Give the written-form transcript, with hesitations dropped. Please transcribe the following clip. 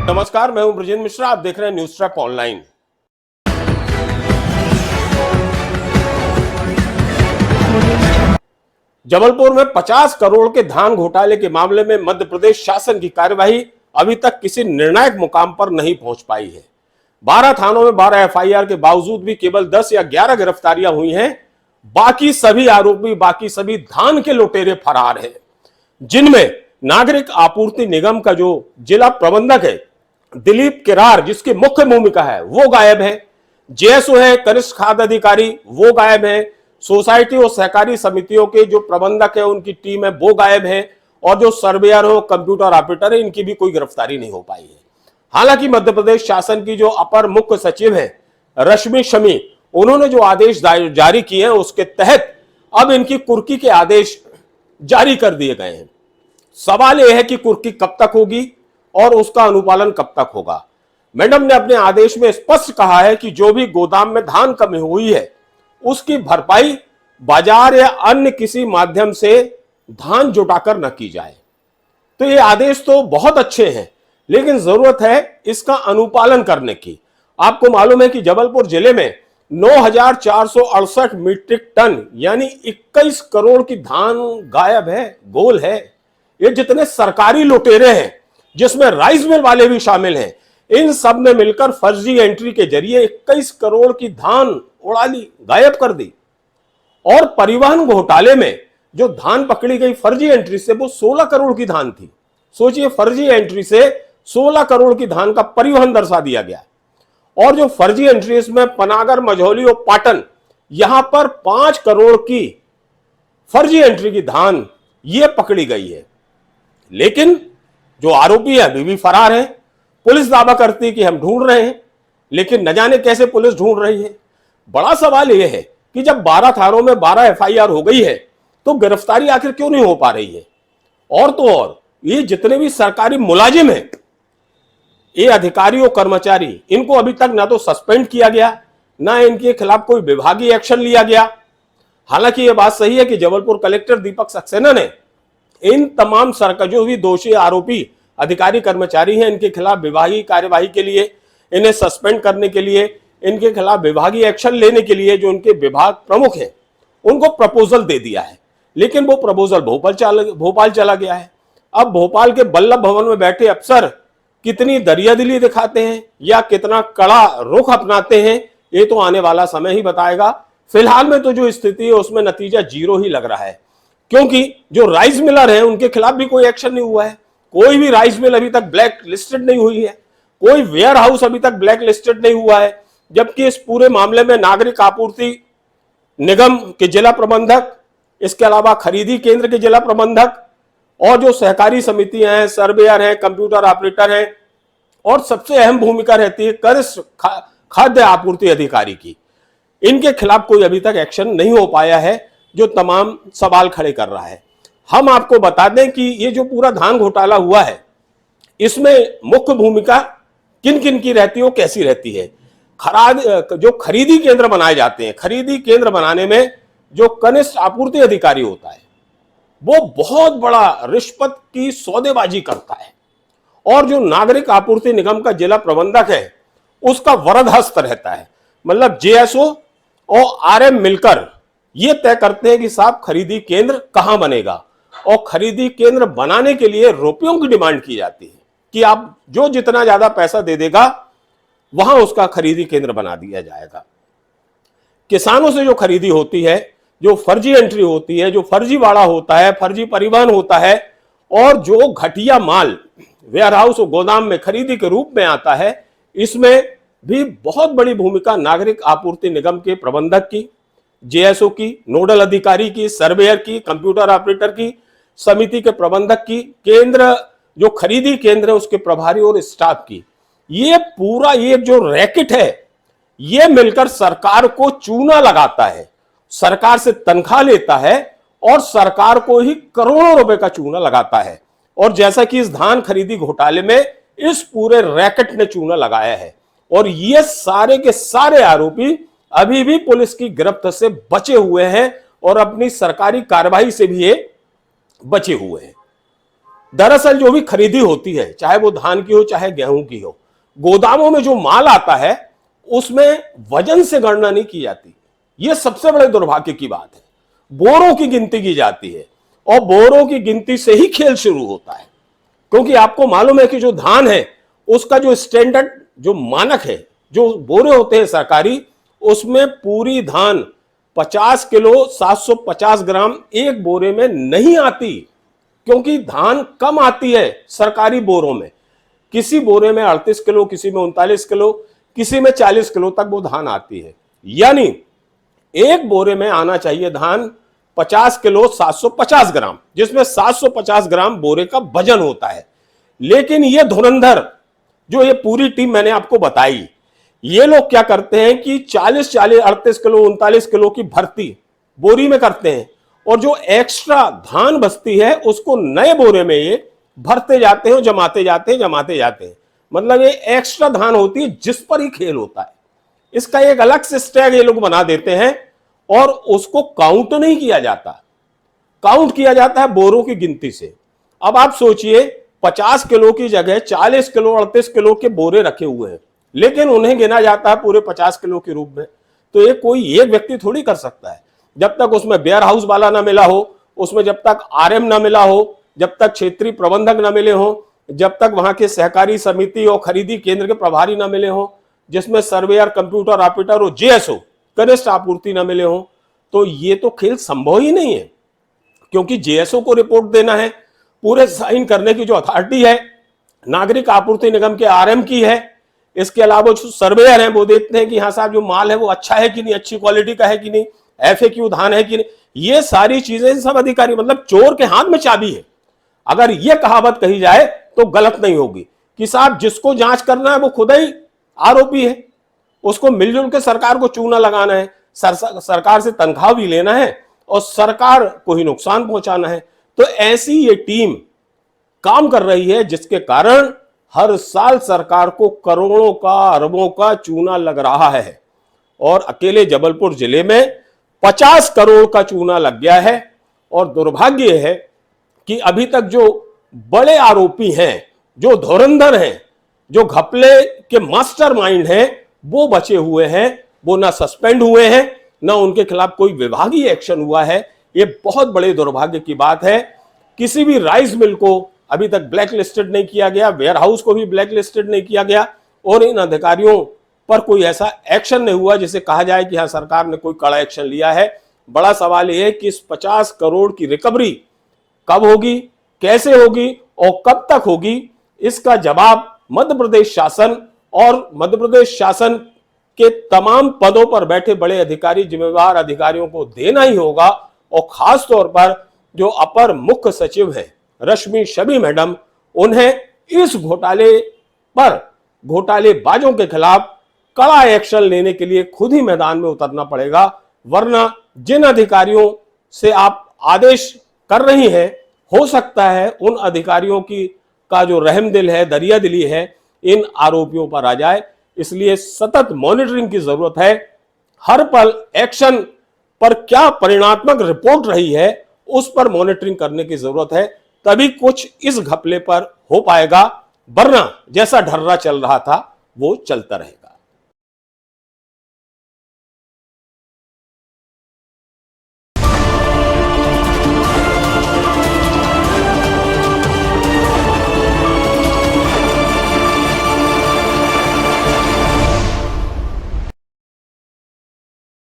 नमस्कार, मैं हूं ब्रजेंद्र मिश्रा। आप देख रहे हैं न्यूज ट्रैप ऑनलाइन। जबलपुर में 50 करोड़ के धान घोटाले के मामले में मध्य प्रदेश शासन की कार्यवाही अभी तक किसी निर्णायक मुकाम पर नहीं पहुंच पाई है। 12 थानों में 12 एफआईआर के बावजूद भी केवल 10 या 11 गिरफ्तारियां हुई हैं। बाकी सभी आरोपी, बाकी सभी धान के लुटेरे फरार हैं, जिनमें नागरिक आपूर्ति निगम का जो जिला प्रबंधक है दिलीप किरार, जिसकी मुख्य भूमिका है, वो गायब है। जेएसओ है कनिष्ठ खाद्य अधिकारी, वो गायब है। सोसाइटी और सहकारी समितियों के जो प्रबंधक है, उनकी टीम है, वो गायब है। और जो सर्वेयर हो, कंप्यूटर ऑपरेटर है, इनकी भी कोई गिरफ्तारी नहीं हो पाई है। हालांकि मध्य प्रदेश शासन की जो अपर मुख्य सचिव है रश्मि शमी, उन्होंने जो आदेश जारी किए हैं उसके तहत अब इनकी कुर्की के आदेश जारी कर दिए गए हैं। सवाल यह है कि कुर्की कब तक होगी और उसका अनुपालन कब तक होगा। मैडम ने अपने आदेश में स्पष्ट कहा है कि जो भी गोदाम में धान कमी हुई है उसकी भरपाई बाजार या अन्य किसी माध्यम से धान जुटाकर न की जाए। तो ये आदेश तो बहुत अच्छे हैं, लेकिन जरूरत है इसका अनुपालन करने की। आपको मालूम है कि जबलपुर जिले में 9,468 मीट्रिक टन यानी 21 करोड़ की धान गायब है, गोल है। ये जितने सरकारी लुटेरे हैं, जिसमें राइस मिल वाले भी शामिल हैं, इन सब ने मिलकर फर्जी एंट्री के जरिए 21 करोड़ की धान उड़ा ली, गायब कर दी। और परिवहन घोटाले में जो धान पकड़ी गई फर्जी एंट्री से, वो 16 करोड़ की धान थी। सोचिए, फर्जी एंट्री से 16 करोड़ की धान का परिवहन दर्शा दिया गया। और जो फर्जी एंट्री इसमें पनागर, मझौली और पाटन, यहां पर 5 करोड़ की फर्जी एंट्री की धान ये पकड़ी गई है। लेकिन जो आरोपी है अभी भी फरार है। पुलिस दावा करती है कि हम ढूंढ रहे हैं, लेकिन न जाने कैसे पुलिस ढूंढ रही है। बड़ा सवाल यह है कि जब 12 थानों में 12 एफआईआर हो गई है तो गिरफ्तारी आखिर क्यों नहीं हो पा रही है। और तो और ये जितने भी सरकारी मुलाजिम हैं, ये अधिकारी और कर्मचारी, इनको अभी तक ना तो सस्पेंड किया गया, ना इनके खिलाफ कोई विभागीय एक्शन लिया गया। हालांकि यह बात सही है कि जबलपुर कलेक्टर दीपक सक्सेना ने इन तमाम जो भी दोषी आरोपी अधिकारी कर्मचारी हैं, इनके खिलाफ विभागीय कार्यवाही के लिए, इन्हें सस्पेंड करने के लिए, इनके खिलाफ विभागीय एक्शन लेने के लिए जो उनके विभाग प्रमुख हैं, उनको प्रपोजल दे दिया है। लेकिन वो प्रपोजल भोपाल चला गया है। अब भोपाल के बल्लभ भवन में बैठे अफसर कितनी दरियादिली दिखाते हैं या कितना कड़ा रुख अपनाते हैं, ये तो आने वाला समय ही बताएगा। फिलहाल में तो जो स्थिति है उसमें नतीजा 0 ही लग रहा है, क्योंकि जो राइस मिलर है उनके खिलाफ भी कोई एक्शन नहीं हुआ है। कोई भी राइस मिल अभी तक ब्लैक लिस्टेड नहीं हुई है, कोई वेयर हाउस अभी तक ब्लैक लिस्टेड नहीं हुआ है। जबकि इस पूरे मामले में नागरिक आपूर्ति निगम के जिला प्रबंधक, इसके अलावा खरीदी केंद्र के जिला प्रबंधक और जो सहकारी समितियां हैं, सर्वेयर हैं, कंप्यूटर ऑपरेटर हैं, और सबसे अहम भूमिका रहती है कनिष्ठ खाद्य आपूर्ति अधिकारी की, इनके खिलाफ कोई अभी तक एक्शन नहीं हो पाया है, जो तमाम सवाल खड़े कर रहा है। हम आपको बता दें कि ये जो पूरा धान घोटाला हुआ है, इसमें मुख्य भूमिका किन किन की रहती है, वो कैसी रहती है। जो खरीदी केंद्र बनाए जाते हैं, खरीदी केंद्र बनाने में जो कनिष्ठ आपूर्ति अधिकारी होता है, वो बहुत बड़ा रिश्वत की सौदेबाजी करता है। और जो नागरिक आपूर्ति निगम का जिला प्रबंधक है, उसका वरद हस्त रहता है। मतलब जेएसओ और आरएम मिलकर ये तय करते हैं कि साहब खरीदी केंद्र कहां बनेगा, और खरीदी केंद्र बनाने के लिए रुपयों की डिमांड की जाती है कि आप जो जितना ज्यादा पैसा दे देगा वहां उसका खरीदी केंद्र बना दिया जाएगा। किसानों से जो खरीदी होती है, जो फर्जी एंट्री होती है, जो फर्जी वाड़ा होता है, फर्जी परिवहन होता है, और जो घटिया माल वेयरहाउस और गोदाम में खरीदी के रूप में आता है, इसमें भी बहुत बड़ी भूमिका नागरिक आपूर्ति निगम के प्रबंधक की, जेएसओ की, नोडल अधिकारी की, सर्वेयर की, कंप्यूटर ऑपरेटर की, समिति के प्रबंधक की, केंद्र जो खरीदी केंद्र है उसके प्रभारी और स्टाफ की। ये पूरा ये जो रैकेट है, ये मिलकर सरकार को चूना लगाता है, सरकार से तनख्वाह लेता है और सरकार को ही करोड़ों रुपए का चूना लगाता है। और जैसा कि इस धान खरीदी घोटाले में इस पूरे रैकेट ने चूना लगाया है, और ये सारे के सारे आरोपी अभी भी पुलिस की गिरफ्त से बचे हुए हैं और अपनी सरकारी कार्रवाई से भी ये बचे हुए हैं। दरअसल जो भी खरीदी होती है, चाहे वो धान की हो चाहे गेहूं की हो, गोदामों में जो माल आता है उसमें वजन से गणना नहीं की जाती। यह सबसे बड़े दुर्भाग्य की बात है। बोरों की गिनती की जाती है और बोरों की गिनती से ही खेल शुरू होता है, क्योंकि आपको मालूम है कि जो धान है उसका जो स्टैंडर्ड, जो मानक है, जो बोरे होते हैं सरकारी, उसमें पूरी धान 50 किलो 750 ग्राम एक बोरे में नहीं आती, क्योंकि धान कम आती है सरकारी बोरों में। किसी बोरे में 38 किलो, किसी में 39 किलो, किसी में 40 किलो तक वो धान आती है। यानी एक बोरे में आना चाहिए धान 50 किलो 750 ग्राम, जिसमें 750 ग्राम बोरे का वजन होता है। लेकिन ये धुरंधर जो ये पूरी टीम मैंने आपको बताई, ये लोग क्या करते हैं कि 40 38 किलो 39 किलो की भर्ती बोरी में करते हैं, और जो एक्स्ट्रा धान बचती है उसको नए बोरे में ये भरते जाते हैं, जमाते जाते हैं। मतलब ये एक्स्ट्रा धान होती है जिस पर ही खेल होता है। इसका एक अलग से स्टैग ये लोग बना देते हैं और उसको काउंट नहीं किया जाता, काउंट किया जाता है बोरों की गिनती से। अब आप सोचिए 50 किलो की जगह 40 किलो 38 किलो के बोरे रखे हुए हैं, लेकिन उन्हें गिना जाता है पूरे 50 किलो के रूप में। तो ये कोई एक व्यक्ति थोड़ी कर सकता है। जब तक उसमें वेयर हाउस वाला ना मिला हो, उसमें जब तक आरएम ना मिला हो, जब तक क्षेत्रीय प्रबंधक ना मिले हो, जब तक वहां के सहकारी समिति और खरीदी केंद्र के प्रभारी ना मिले हो, जिसमें सर्वेयर, कंप्यूटर ऑपरेटर और जेएसओ कनिष्ठ आपूर्ति ना मिले हो, तो ये तो खेल संभव ही नहीं है। क्योंकि जेएसओ को रिपोर्ट देना है, पूरे साइन करने की जो अथॉरिटी है नागरिक आपूर्ति निगम के आरएम की है। इसके अलावा जो सर्वेयर हैं वो देखते हैं कि हाँ साहब जो माल है वो अच्छा है कि नहीं, अच्छी क्वालिटी का है कि नहीं, एफएक्यू धान है कि नहीं। ये सारी चीजें सब अधिकारी, मतलब चोर के हाथ में चाबी है। अगर ये कहावत कही जाए तो गलत नहीं होगी कि साहब जिसको जांच करना है वो खुद ही आरोपी है, उसको मिलजुल के सरकार को चूना लगाना है, सरकार से तनख्वाह भी लेना है और सरकार को ही नुकसान पहुंचाना है। तो ऐसी ये टीम काम कर रही है, जिसके कारण हर साल सरकार को करोड़ों का, अरबों का चूना लग रहा है। और अकेले जबलपुर जिले में 50 करोड़ का चूना लग गया है। और दुर्भाग्य है कि अभी तक जो बड़े आरोपी हैं, जो धुरंधर हैं, जो घपले के मास्टरमाइंड हैं, वो बचे हुए हैं। वो ना सस्पेंड हुए हैं, ना उनके खिलाफ कोई विभागीय एक्शन हुआ है। ये बहुत बड़े दुर्भाग्य की बात है। किसी भी राइस मिल को अभी तक ब्लैक लिस्टेड नहीं किया गया, वेयर हाउस को भी ब्लैक लिस्टेड नहीं किया गया, और इन अधिकारियों पर कोई ऐसा एक्शन नहीं हुआ जिसे कहा जाए कि हाँ सरकार ने कोई कड़ा एक्शन लिया है। बड़ा सवाल यह है कि इस 50 करोड़ की रिकवरी कब होगी, कैसे होगी और कब तक होगी, इसका जवाब मध्य प्रदेश शासन और मध्य प्रदेश शासन के तमाम पदों पर बैठे बड़े अधिकारी, जिम्मेवार अधिकारियों को देना ही होगा। और खास तौर पर जो अपर मुख्य सचिव है रश्मि शबी मैडम, उन्हें इस घोटाले पर, घोटालेबाजों के खिलाफ कड़ा एक्शन लेने के लिए खुद ही मैदान में उतरना पड़ेगा। वरना जिन अधिकारियों से आप आदेश कर रही हैं, हो सकता है उन अधिकारियों की का जो रहम दिल है, दरिया दिली है, इन आरोपियों पर आ जाए। इसलिए सतत मॉनिटरिंग की जरूरत है। हर पल एक्शन पर क्या परिणात्मक रिपोर्ट रही है उस पर मॉनिटरिंग करने की जरूरत है, तभी कुछ इस घपले पर हो पाएगा। वरना जैसा ढर्रा चल रहा था वो चलता रहेगा।